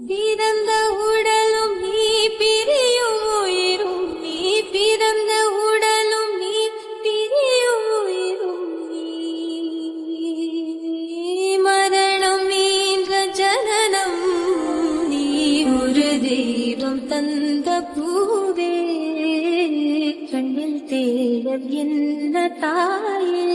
பிறந்த உடலும் நீ பிரியும் உயிரும் நீ பிறந்த உடலும் நீ பிரியும் உயிரும் நீ மரணம் நீங்க ஜனனம் நீ ஒரு தெய்வம் தந்த பூவே கண்ணில் தேடல் என்ன தாயே